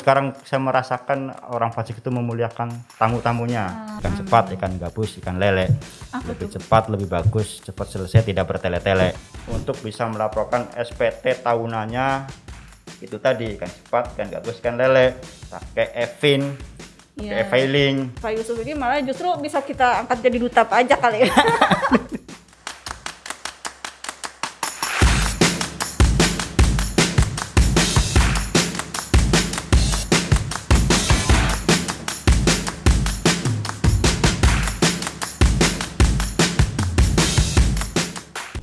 Sekarang saya merasakan orang Pasik itu memuliakan tamu-tamunya. Ikan cepat, ikan gabus, ikan lele. Lebih cepat, lebih bagus, cepat selesai, tidak bertele-tele. Untuk bisa melaporkan SPT tahunannya itu tadi, ikan cepat, ikan gabus, ikan lele. Pakai e-fin, pakai e-filing. Pak Yusuf ini malah justru bisa kita angkat jadi duta pajak kali ya.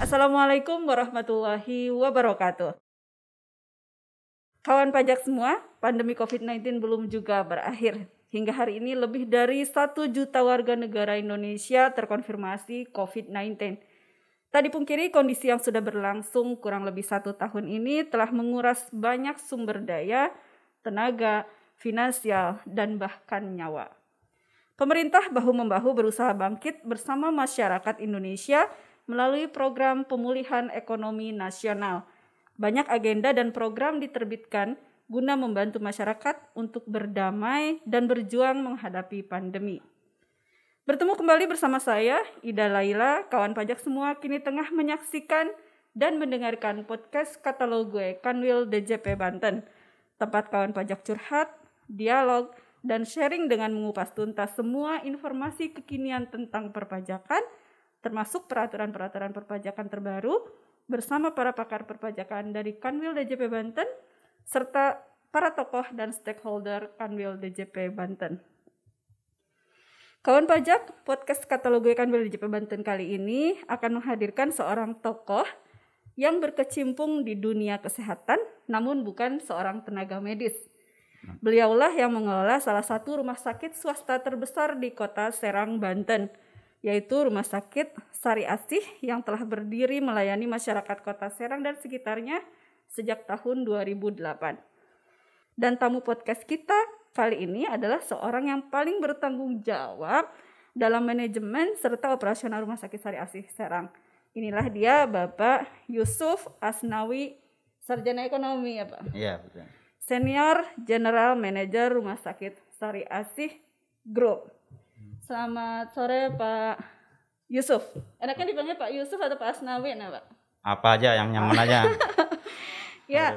Assalamualaikum warahmatullahi wabarakatuh. Kawan pajak semua, pandemi COVID-19 belum juga berakhir. Hingga hari ini lebih dari 1 juta warga negara Indonesia terkonfirmasi COVID-19. Tak dipungkiri kondisi yang sudah berlangsung kurang lebih 1 tahun ini telah menguras banyak sumber daya, tenaga, finansial, dan bahkan nyawa. Pemerintah bahu-membahu berusaha bangkit bersama masyarakat Indonesia melalui program pemulihan ekonomi nasional. Banyak agenda dan program diterbitkan guna membantu masyarakat untuk berdamai dan berjuang menghadapi pandemi. Bertemu kembali bersama saya, Ida Laila, kawan pajak semua kini tengah menyaksikan dan mendengarkan podcast katalog gue Kanwil DJP Banten. Tempat kawan pajak curhat, dialog, dan sharing dengan mengupas tuntas semua informasi kekinian tentang perpajakan, termasuk peraturan-peraturan perpajakan terbaru bersama para pakar perpajakan dari Kanwil DJP Banten serta para tokoh dan stakeholder Kanwil DJP Banten. Kawan pajak, podcast katalog Kanwil DJP Banten kali ini akan menghadirkan seorang tokoh yang berkecimpung di dunia kesehatan namun bukan seorang tenaga medis. Beliaulah yang mengelola salah satu rumah sakit swasta terbesar di kota Serang, Banten, yaitu Rumah Sakit Sari Asih yang telah berdiri melayani masyarakat kota Serang dan sekitarnya sejak tahun 2008. Dan tamu podcast kita kali ini adalah seorang yang paling bertanggung jawab dalam manajemen serta operasional Rumah Sakit Sari Asih Serang. Inilah dia Bapak Yusuf Asnawi, Sarjana Ekonomi ya Pak? Iya, betul. Senior General Manager Rumah Sakit Sari Asih Group. Selamat sore Pak Yusuf. Enaknya dipanggil Pak Yusuf atau Pak Asnawi nah Pak? Apa aja yang nyaman aja. Ya,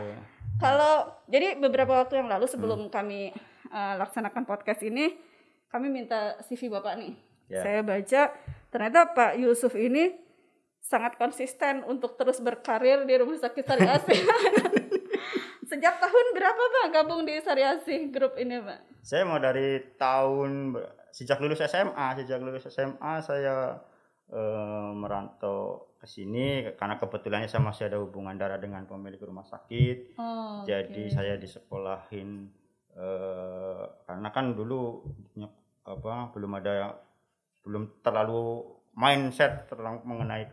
kalau jadi beberapa waktu yang lalu sebelum kami laksanakan podcast ini, kami minta CV Bapak nih. Yeah. Saya baca ternyata Pak Yusuf ini sangat konsisten untuk terus berkarir di Rumah Sakit Sari Asih. Sejak tahun berapa Pak gabung di Sari Asih Group ini Pak? Saya mau dari sejak lulus SMA saya merantau ke sini karena kebetulannya saya masih ada hubungan darah dengan pemilik rumah sakit. Jadi saya disekolahin karena kan dulu belum terlalu mindset mengenai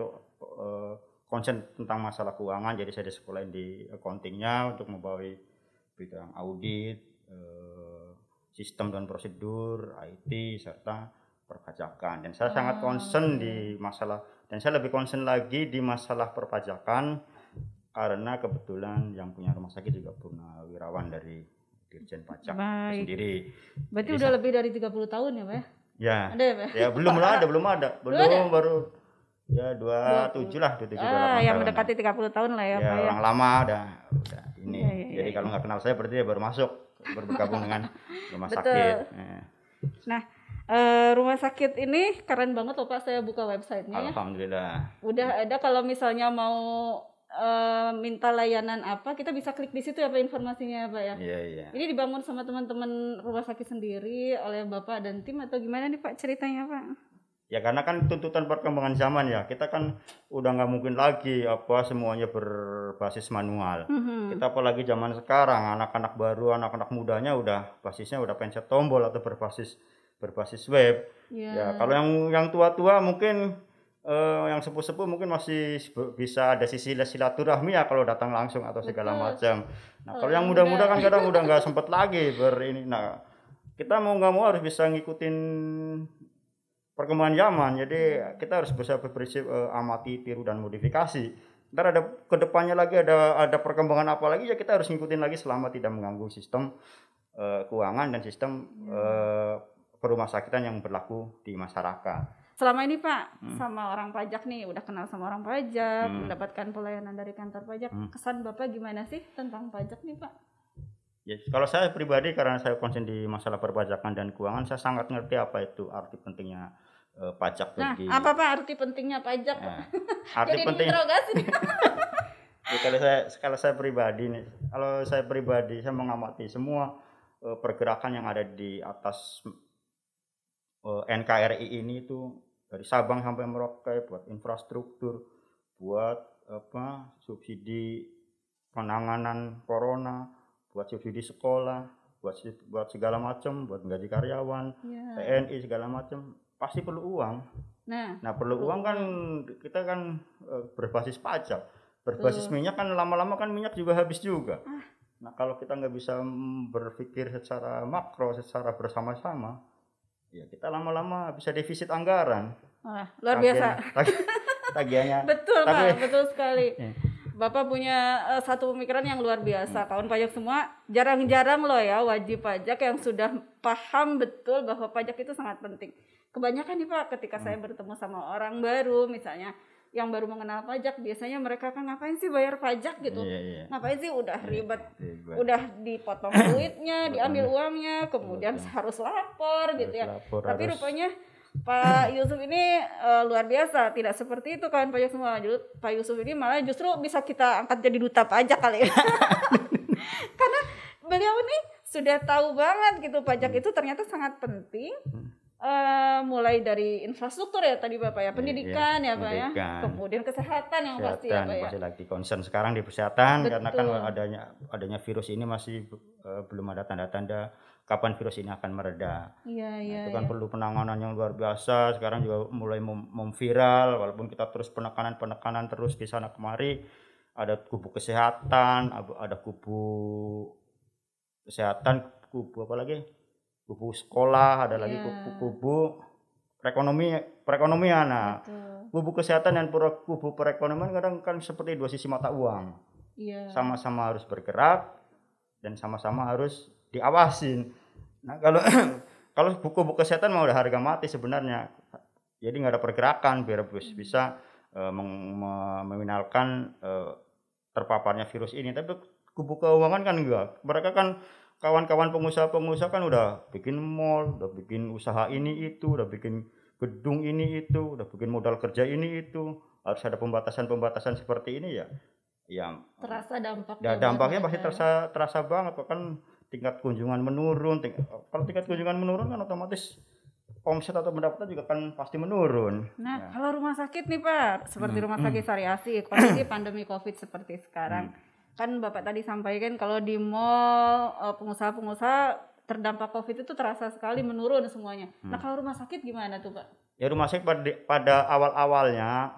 konsen tentang masalah keuangan. Jadi saya disekolahin di accountingnya untuk membawa bidang audit, sistem dan prosedur, IT, serta perpajakan. Dan saya sangat concern di masalah, dan saya lebih concern lagi di masalah perpajakan karena kebetulan yang punya rumah sakit juga purnawirawan dari Dirjen Pajak sendiri. Berarti jadi udah lebih dari 30 tahun ya Pak ya? Ya. Ada ya Pak? Ya belum ada. Baru ya 27 lah, 27. Yang mendekati 30 tahun lah ya Pak ya. Orang lama udah ini. Jadi kalau nggak kenal saya berarti dia baru masuk, bergabung dengan rumah sakit. Nah, rumah sakit ini keren banget loh Pak, saya buka websitenya. Alhamdulillah. Udah ada kalau misalnya mau minta layanan apa, kita bisa klik di situ ya Pak informasinya Pak ya. Iya. Ini dibangun sama teman-teman rumah sakit sendiri oleh Bapak dan tim atau gimana nih Pak ceritanya Pak? Ya karena kan tuntutan perkembangan zaman ya, kita kan udah nggak mungkin lagi semuanya berbasis manual. Kita apalagi zaman sekarang anak-anak baru, anak-anak mudanya udah basisnya udah pencet tombol atau berbasis web. Ya kalau yang tua-tua mungkin yang sepuh-sepuh mungkin masih bisa ada sisi silaturahmi ya kalau datang langsung atau segala macam. Nah kalau yang muda-muda kan kadang udah nggak sempet lagi ini. Nah kita mau nggak mau harus bisa ngikutin perkembangan zaman. Jadi kita harus bisa berprinsip amati, tiru dan modifikasi. Ntar ada kedepannya lagi ada perkembangan apa lagi ya kita harus ngikutin lagi selama tidak mengganggu sistem keuangan dan sistem perumahsakitan yang berlaku di masyarakat. Selama ini Pak, sama orang pajak nih, udah kenal sama orang pajak, mendapatkan pelayanan dari kantor pajak, kesan Bapak gimana sih tentang pajak nih Pak? Ya, kalau saya pribadi karena saya konsen di masalah perpajakan dan keuangan, saya sangat ngerti apa itu arti pentingnya pajak bagi. Nah, apa Pak arti pentingnya pajak? Nah, arti jadi penting. diinterogasi. Ya, kalau saya pribadi nih, saya mengamati semua pergerakan yang ada di atas NKRI ini itu dari Sabang sampai Merauke buat infrastruktur, buat subsidi penanganan corona, buat subsidi sekolah, buat segala macam, buat gaji karyawan, TNI segala macam, pasti perlu uang. Nah perlu uang kan, kita kan berbasis pajak, berbasis minyak kan, lama-lama kan minyak juga habis juga. Nah kalau kita nggak bisa berpikir secara makro, secara bersama-sama, ya kita lama-lama bisa defisit anggaran. Luar biasa. Tagihannya. Betul Pak, betul sekali. Bapak punya satu pemikiran yang luar biasa. Kawan pajak semua, jarang-jarang loh ya wajib pajak yang sudah paham betul bahwa pajak itu sangat penting. Kebanyakan nih Pak, ketika saya bertemu sama orang baru misalnya, yang baru mengenal pajak, biasanya mereka kan ngapain sih bayar pajak gitu. Ngapain sih, udah ribet. Udah dipotong duitnya, diambil uangnya, kemudian harus lapor gitu ya. Tapi rupanya Pak Yusuf ini luar biasa, tidak seperti itu kan pajak semua. Pak Yusuf ini malah justru bisa kita angkat jadi duta pajak kali ya. Karena beliau nih sudah tahu banget gitu pajak itu ternyata sangat penting. Mulai dari infrastruktur ya tadi Bapak ya, pendidikan ya Pak ya, kemudian kesehatan yang pasti ya Pak ya. Pasti lagi concern sekarang di kesehatan. Betul. Karena kan adanya virus ini masih belum ada tanda-tanda kapan virus ini akan mereda. Itu kan perlu penanganan yang luar biasa. Sekarang juga mulai memviral, walaupun kita terus penekanan terus di sana kemari. Ada kubu kesehatan, ada kubu kesehatan, kubu apa lagi? Kubu sekolah, ada lagi kubu perekonomian. Nah, kubu kesehatan dan kubu perekonomian kadang kan seperti dua sisi mata uang. Sama-sama harus bergerak dan sama-sama harus diawasin. Nah, kalau kubu kesehatan mau udah harga mati sebenarnya. Jadi nggak ada pergerakan biar bisa meminimalkan terpaparnya virus ini. Tapi kubu keuangan kan enggak. Mereka kan kawan-kawan pengusaha kan udah bikin mall, udah bikin usaha ini itu, udah bikin gedung ini itu, udah bikin modal kerja ini itu. Harus ada pembatasan seperti ini ya. Terasa dampaknya. Ya, dampaknya pasti terasa banget kan, tingkat kunjungan menurun. Kalau tingkat kunjungan menurun kan otomatis omset atau pendapatan juga kan pasti menurun. Nah, kalau rumah sakit nih Pak, seperti rumah sakit Sariasi, kondisi pandemi Covid seperti sekarang. Kan Bapak tadi sampaikan kalau di mall pengusaha-pengusaha terdampak Covid itu terasa sekali menurun semuanya. Nah kalau rumah sakit gimana tuh Pak? Ya rumah sakit pada awalnya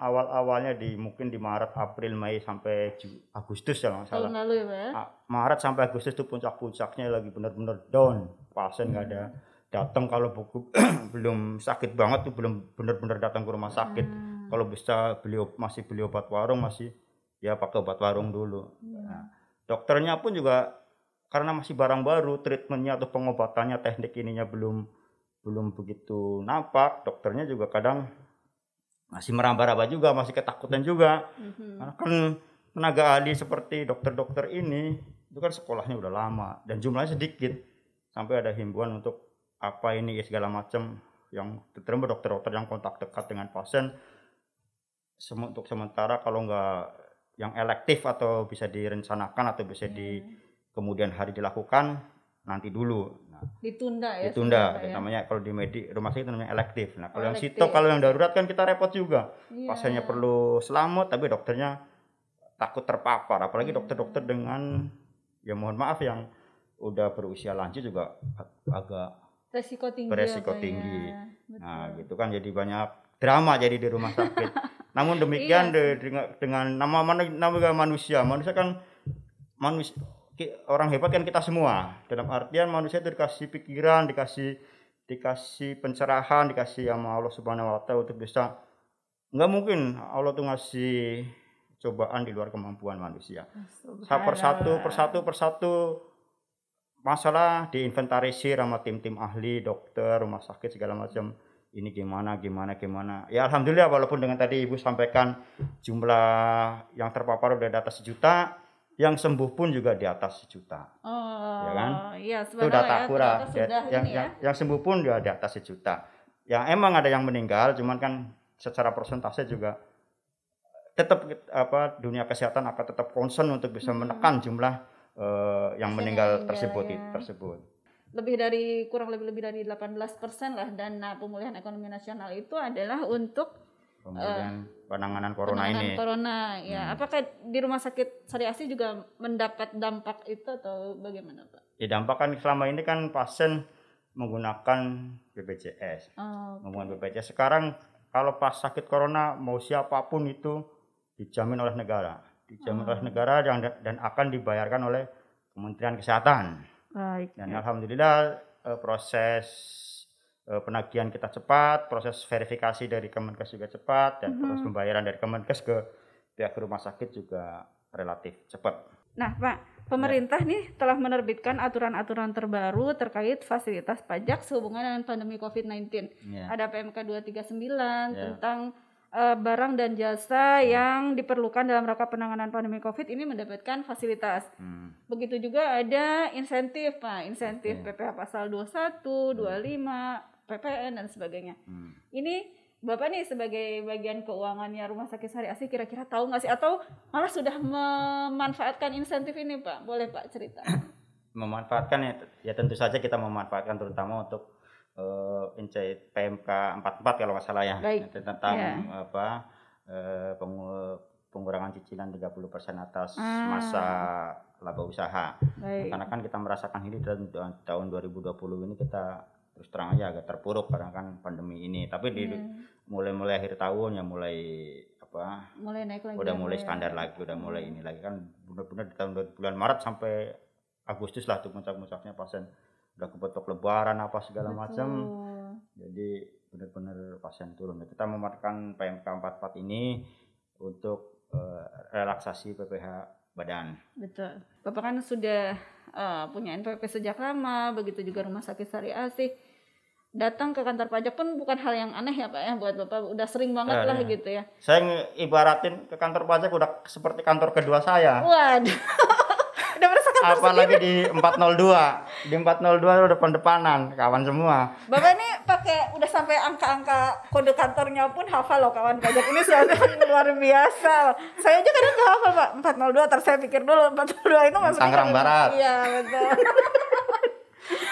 mungkin di Maret, April, Mei sampai Agustus ya nggak salah. Tahun lalu ya Pak ya? Maret sampai Agustus itu puncak-puncaknya lagi benar-benar down. Pasien nggak ada datang, kalau belum sakit banget tuh belum benar-benar datang ke rumah sakit. Kalau bisa masih beli obat warung, masih ya pakai obat warung dulu. Nah, dokternya pun juga karena masih barang baru, treatmentnya atau pengobatannya, teknik ininya belum begitu nampak. Dokternya juga kadang masih meraba-raba juga, masih ketakutan juga. Karena kan tenaga ahli seperti dokter-dokter ini itu kan sekolahnya udah lama dan jumlahnya sedikit. Sampai ada himbauan untuk apa ini segala macam, yang terutama dokter-dokter yang kontak dekat dengan pasien untuk sementara kalau enggak yang elektif atau bisa direncanakan atau bisa di kemudian hari dilakukan nanti dulu. Nah, ditunda ya. Namanya kalau di rumah sakit namanya elektif. Nah, kalau yang sitok, kalau yang darurat kan kita repot juga. Pasiennya perlu selamat tapi dokternya takut terpapar. Apalagi dokter-dokter dengan ya mohon maaf yang udah berusia lanjut juga agak beresiko tinggi. Nah, gitu kan jadi banyak drama jadi di rumah sakit. Namun demikian dengan nama manusia kan orang hebat kan kita semua. Dalam artian manusia itu dikasih pikiran, dikasih pencerahan, dikasih sama Allah Subhanahu wa taala untuk bisa, enggak mungkin Allah tuh ngasih cobaan di luar kemampuan manusia. Persatu masalah diinventarisir sama tim-tim ahli, dokter, rumah sakit segala macam. Ini gimana. Ya alhamdulillah, walaupun dengan tadi Ibu sampaikan jumlah yang terpapar udah di atas 1 juta, yang sembuh pun juga di atas 1 juta. Ya kan? Iya, Itu data akurat. Yang sembuh pun juga di atas 1 juta. Yang emang ada yang meninggal, cuman kan secara persentase juga tetap dunia kesehatan akan tetap concern untuk bisa menekan jumlah yang meninggal tersebut. Kurang lebih dari 18% lah dana pemulihan ekonomi nasional itu adalah untuk pemulihan penanganan corona ya. Apakah di rumah sakit Syariah Asih juga mendapat dampak itu atau bagaimana, Pak? Ya, dampak kan selama ini kan pasien menggunakan BPJS. Menggunakan BPJS. Sekarang kalau pas sakit corona mau siapapun itu dijamin oleh negara. Dan akan dibayarkan oleh Kementerian Kesehatan. Baik. Dan alhamdulillah proses penagihan kita cepat, proses verifikasi dari Kemenkes juga cepat, dan proses pembayaran dari Kemenkes ke pihak rumah sakit juga relatif cepat. Nah, Pak, pemerintah nih telah menerbitkan aturan-aturan terbaru terkait fasilitas pajak sehubungan dengan pandemi COVID-19. Ada PMK 239 tentang barang dan jasa yang diperlukan dalam rangka penanganan pandemi COVID ini mendapatkan fasilitas. Begitu juga ada insentif, Pak, PPh pasal 21, 25, PPN dan sebagainya. Ini Bapak nih sebagai bagian keuangannya Rumah Sakit Syariah Asih kira-kira tahu nggak sih atau malah sudah memanfaatkan insentif ini, Pak? Boleh Pak cerita? Memanfaatkan ya tentu saja kita memanfaatkan, terutama untuk PMK 44 kalau nggak salah ya. Baik. Tentang pengurangan cicilan 30% atas masa laba usaha. Baik. Karena kan kita merasakan ini tahun 2020 ini kita terus terang aja agak terpuruk karena kan pandemi ini. Tapi mulai akhir tahun ya mulai naik lagi. Udah mulai standar lagi, udah mulai ini lagi kan benar-benar di tahun bulan Maret sampai Agustus lah tuh puncak-puncaknya pasien udah kebetok lebaran apa segala macam. Jadi benar-benar pasien turun. Kita memanfaatkan PMK 44 ini untuk relaksasi PPh badan. Betul. Bapak kan sudah punya NPWP sejak lama, begitu juga Rumah Sakit Syariah Asih. Datang ke kantor pajak pun bukan hal yang aneh ya, Pak ya, buat Bapak udah sering banget lah gitu ya. Saya ibaratin ke kantor pajak udah seperti kantor kedua saya. Waduh. Udah merasakan apalagi di 402. Di 402 udah depan-depanan, kawan semua. Bapak ini pakai udah sampai angka-angka kode kantornya pun hafal loh, kawan pajak ini suatu luar biasa. Saya aja kadang nggak hafal, Pak. 402 terus saya pikir dulu 402 itu maksudnya Tangerang Barat. Iya, betul.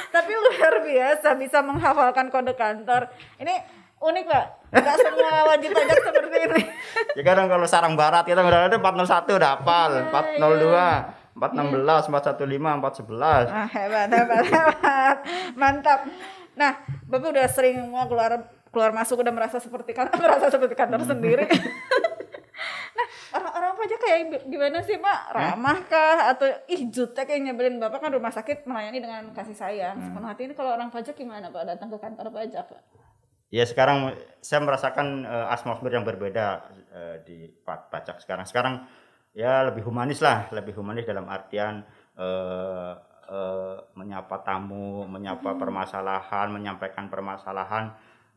Tapi luar biasa bisa menghafalkan kode kantor. Ini unik, Pak. Enggak semua wajib pajak seperti ini. Ya kadang kalau Sarang Barat kita udah ada 401 udah hafal, 402. 416, 415, 411. Hebat. Mantap. Nah, Bapak udah sering mau keluar masuk udah merasa seperti kantor sendiri. Nah, orang-orang pajak kayak gimana sih, Pak? Ramah kah atau jutek yang nyebelin? Bapak kan rumah sakit melayani dengan kasih sayang sepenuh hati. Ini kalau orang pajak gimana, Pak, datang ke kantor pajak, Pak? Ya sekarang saya merasakan atmosfer yang berbeda di pajak sekarang. Sekarang ya lebih humanis dalam artian menyapa tamu, menyapa permasalahan, menyampaikan permasalahan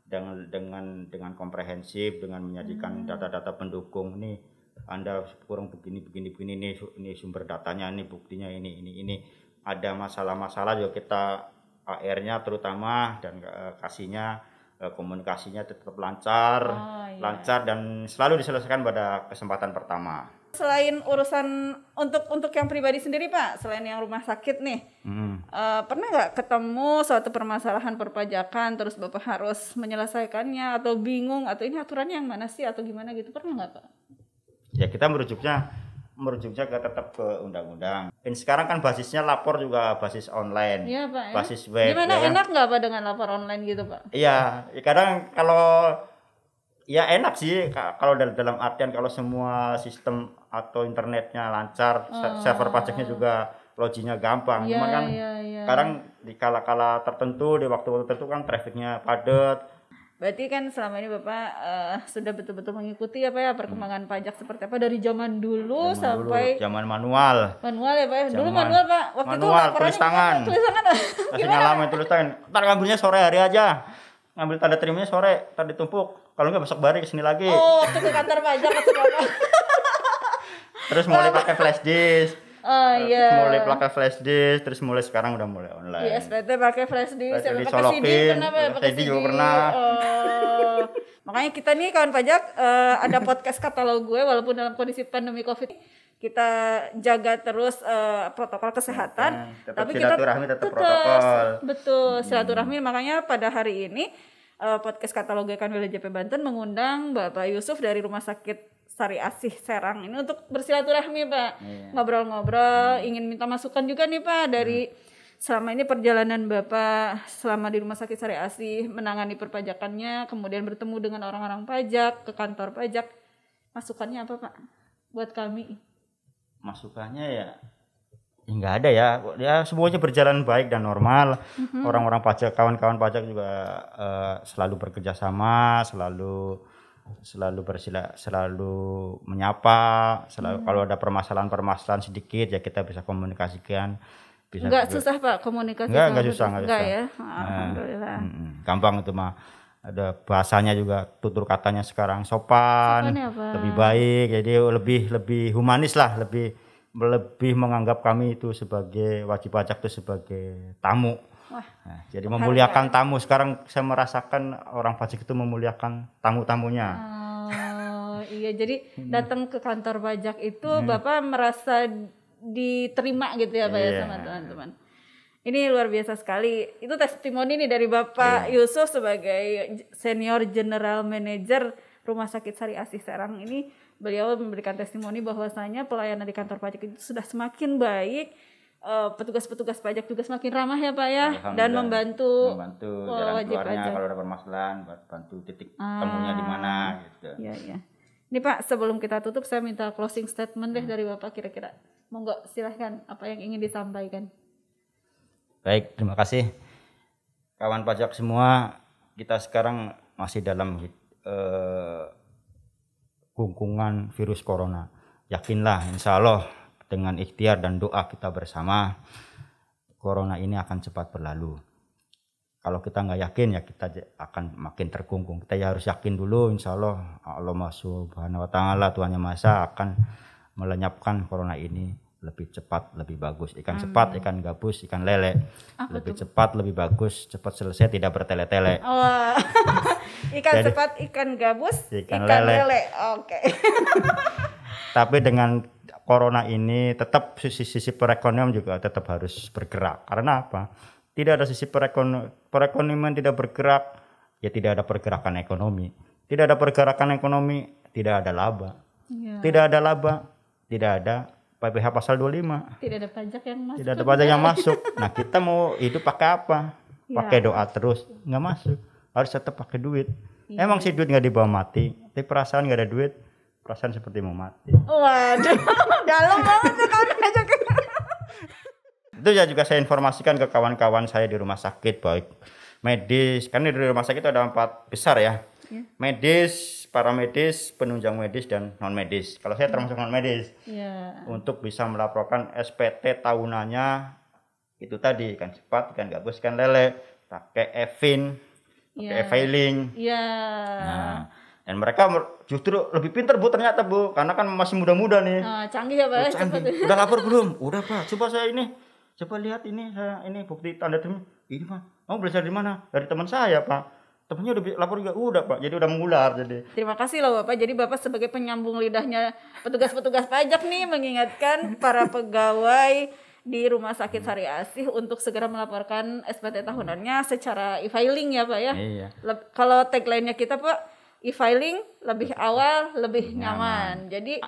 dengan komprehensif, dengan menyajikan data-data pendukung. Nih Anda kurang begini ini sumber datanya, ini buktinya ini. Ada masalah-masalah juga kita AR-nya terutama dan kasihnya komunikasinya tetap lancar dan selalu diselesaikan pada kesempatan pertama. Selain urusan untuk yang pribadi sendiri, Pak, selain yang rumah sakit nih, pernah nggak ketemu suatu permasalahan perpajakan terus Bapak harus menyelesaikannya atau bingung atau ini aturannya yang mana sih atau gimana gitu, pernah nggak, Pak? Ya kita merujuknya tetap ke undang-undang. Dan sekarang kan basisnya lapor juga basis online, iya, Pak, ya? basis web. Gimana, ya, enak nggak, Pak, dengan lapor online gitu, Pak? Iya, kadang kalau ya enak sih kalau dalam artian kalau semua sistem atau internetnya lancar, server pajaknya juga loginnya gampang. Cuman kan kadang di kala-kala tertentu, di waktu tertentu kan trafficnya padat. Berarti kan selama ini Bapak sudah betul-betul mengikuti ya Pak ya perkembangan pajak seperti apa dari zaman dulu sampai zaman manual. Manual ya Pak ya. Dulu manual Pak. Waktu manual, itu tulis tangan. Tulis tangan. Masih ngalamin tulis tangan. Ntar ngambilnya sore hari aja. Ngambil tanda terimanya sore, ntar ditumpuk. Kalau enggak besok hari kesini lagi. Oh, waktu ke kantor pajak masuk Bapak. Terus mulai pakai flash disk. Oh iya. Mulai pakai flash disk, terus mulai sekarang udah mulai online. Iya, SPT pakai flash disk, pakai CD pernah Pak, pakai CD juga pernah. Oh. Makanya kita nih kawan pajak ada podcast katalog gue walaupun dalam kondisi pandemi Covid kita jaga terus protokol kesehatan, tapi silaturahmi tetap protokol. Betul, silaturahmi. Makanya pada hari ini podcast katalog gue kan WLJP Banten mengundang Bapak Yusuf dari Rumah Sakit Sari Asih Serang ini untuk bersilaturahmi Pak, ngobrol-ngobrol, ingin minta masukan juga nih Pak dari selama ini perjalanan Bapak selama di Rumah Sakit Sari Asih menangani perpajakannya, kemudian bertemu dengan orang-orang pajak, ke kantor pajak, masukannya apa Pak buat kami? Masukannya ya nggak ada ya semuanya berjalan baik dan normal. Orang-orang pajak, kawan-kawan pajak juga selalu bekerja sama, selalu menyapa, kalau ada permasalahan sedikit ya kita bisa komunikasikan. Nggak susah Pak komunikasi? Nggak susah. Ya, alhamdulillah. Gampang itu mah. Ada bahasanya juga, tutur katanya sekarang sopan, lebih baik, jadi lebih humanis lah, lebih menganggap kami itu sebagai wajib pajak itu sebagai tamu. Nah, jadi memuliakan tamu. Sekarang saya merasakan orang pajak itu memuliakan tamu-tamunya. Oh iya, jadi datang ke kantor pajak itu Bapak merasa diterima gitu ya Pak ya sama teman-teman. Ini luar biasa sekali. Itu testimoni nih dari Bapak Yusuf sebagai Senior General Manager Rumah Sakit Sari Asih Serang ini. Beliau memberikan testimoni bahwasanya pelayanan di kantor pajak itu sudah semakin baik. Petugas-petugas pajak juga semakin ramah ya Pak ya, dan membantu jalan wajib keluarnya pajak. Kalau ada permasalahan, bantu titik temunya di mana gitu. Iya. Ini Pak, sebelum kita tutup saya minta closing statement deh dari Bapak kira-kira. Monggo silahkan apa yang ingin disampaikan. Baik, terima kasih kawan pajak semua. Kita sekarang masih dalam gungkungan virus corona. Yakinlah, insya Allah dengan ikhtiar dan doa kita bersama, corona ini akan cepat berlalu. Kalau kita nggak yakin ya kita akan makin terkungkung. Kita ya harus yakin dulu, insya Allah Allah Subhanahu Wa Taala Tuhan Yang Maha Esa akan melenyapkan corona ini lebih cepat, lebih bagus. Ikan cepat, ikan gabus, ikan lele. Lebih cepat, lebih bagus, cepat selesai, tidak bertele-tele. Oh. Ikan cepat, ikan gabus, ikan lele. Oke. Tapi dengan corona ini tetap sisi perekonomian juga tetap harus bergerak. Karena apa? Tidak ada sisi perekonomian tidak bergerak, ya tidak ada pergerakan ekonomi. Tidak ada pergerakan ekonomi, tidak ada laba. Tidak ada laba, tidak ada PPh pasal 25. Tidak ada pajak yang masuk. Tidak ada pajak yang masuk. Nah, kita mau hidup pakai apa? Pakai doa terus, nggak masuk. Harus tetap pakai duit. Emang sih duit nggak dibawa mati, tapi perasaan nggak ada duit, perasaan seperti mau mati. Waduh, dalam banget tuh kawan pajak. Itu ya juga saya informasikan ke kawan-kawan saya di rumah sakit, baik medis. Kan di rumah sakit itu ada 4 besar ya. Medis, paramedis, penunjang medis, dan non medis. Kalau saya termasuk non medis, untuk bisa melaporkan SPT tahunannya itu tadi, ikan cepat, ikan gabus, ikan lele, pakai e-fin, pakai e-filing. Nah, dan mereka justru lebih pintar Bu ternyata Bu, karena kan masih muda-muda nih. Canggih ya Pak. Canggih. Udah lapor belum? Udah Pak. Coba saya ini, coba lihat ini, saya ini bukti tanda terima. Ini Pak, kamu belajar di mana? Dari teman saya Pak. Temennya udah lapor juga, udah Pak, jadi udah mengular jadi. Terima kasih loh Bapak, jadi Bapak sebagai penyambung lidahnya petugas-petugas pajak nih mengingatkan para pegawai di Rumah Sakit Sari Asih untuk segera melaporkan SPT tahunannya secara e-filing ya Pak ya. Iya. Kalau tagline-nya kita Pak, e-filing lebih awal, lebih nyaman. Jadi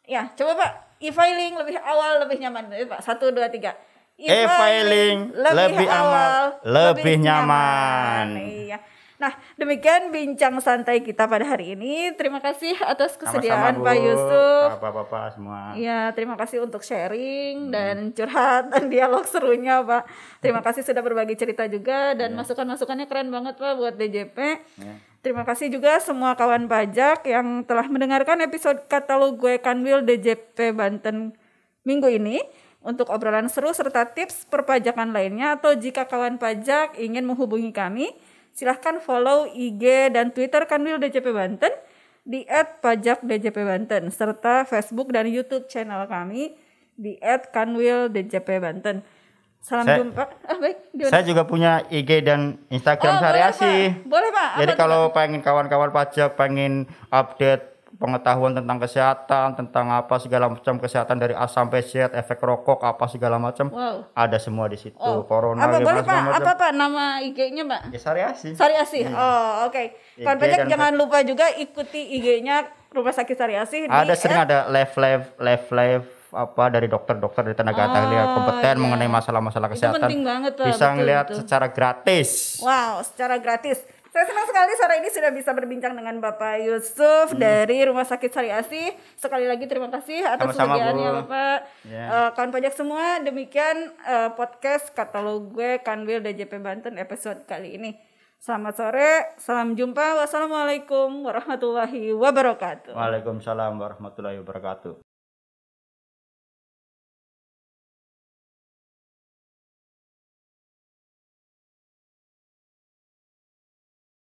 ya coba Pak, e-filing lebih awal, lebih nyaman. Pak, 1, 2, 3. E-filing lebih awal, lebih nyaman. Iya. Nah, Demikian bincang santai kita pada hari ini. Terima kasih atas kesediaan Sama-sama, Bu. Pak Yusuf. Bapak-bapak semua. Ya, terima kasih untuk sharing dan curhat dan dialog serunya, Pak. Terima kasih sudah berbagi cerita juga dan masukan-masukannya keren banget, Pak, buat DJP. Terima kasih juga semua kawan pajak yang telah mendengarkan episode katalog gue Kanwil DJP Banten minggu ini. Untuk obrolan seru serta tips perpajakan lainnya atau jika kawan pajak ingin menghubungi kami, silahkan follow IG dan Twitter Kanwil DJP Banten di @pajakdjpbanten serta Facebook dan YouTube channel kami di @kanwildjp Banten. Salam jumpa. Baik. Saya juga punya IG dan Instagram Sariasi. Boleh, Pak. Jadi kalau pengen kawan-kawan pajak pengen update pengetahuan tentang kesehatan, tentang apa segala macam kesehatan dari A sampai Z, efek rokok apa segala macam, ada semua di situ. Corona, apa boleh Pak? Apa Pak nama IG-nya Pak? Ya Sariasi. Sariasi. Oh, oke. Kawan pajak jangan lupa juga ikuti IG-nya Rumah Sakit Sariasi. Ada sering ada live apa dari dokter-dokter dari tenaga ahli kompeten mengenai masalah-masalah kesehatan. Itu penting banget Pak. Bisa ngelihat secara gratis. Wow, secara gratis. Saya senang sekali sore ini sudah bisa berbincang dengan Bapak Yusuf dari Rumah Sakit Sariasi. Sekali lagi terima kasih atas kesediaannya Bapak. Kawan pajak semua, demikian podcast katalog gue Kanwil DJP Banten episode kali ini. Selamat sore, salam jumpa. Wassalamualaikum warahmatullahi wabarakatuh. Waalaikumsalam warahmatullahi wabarakatuh.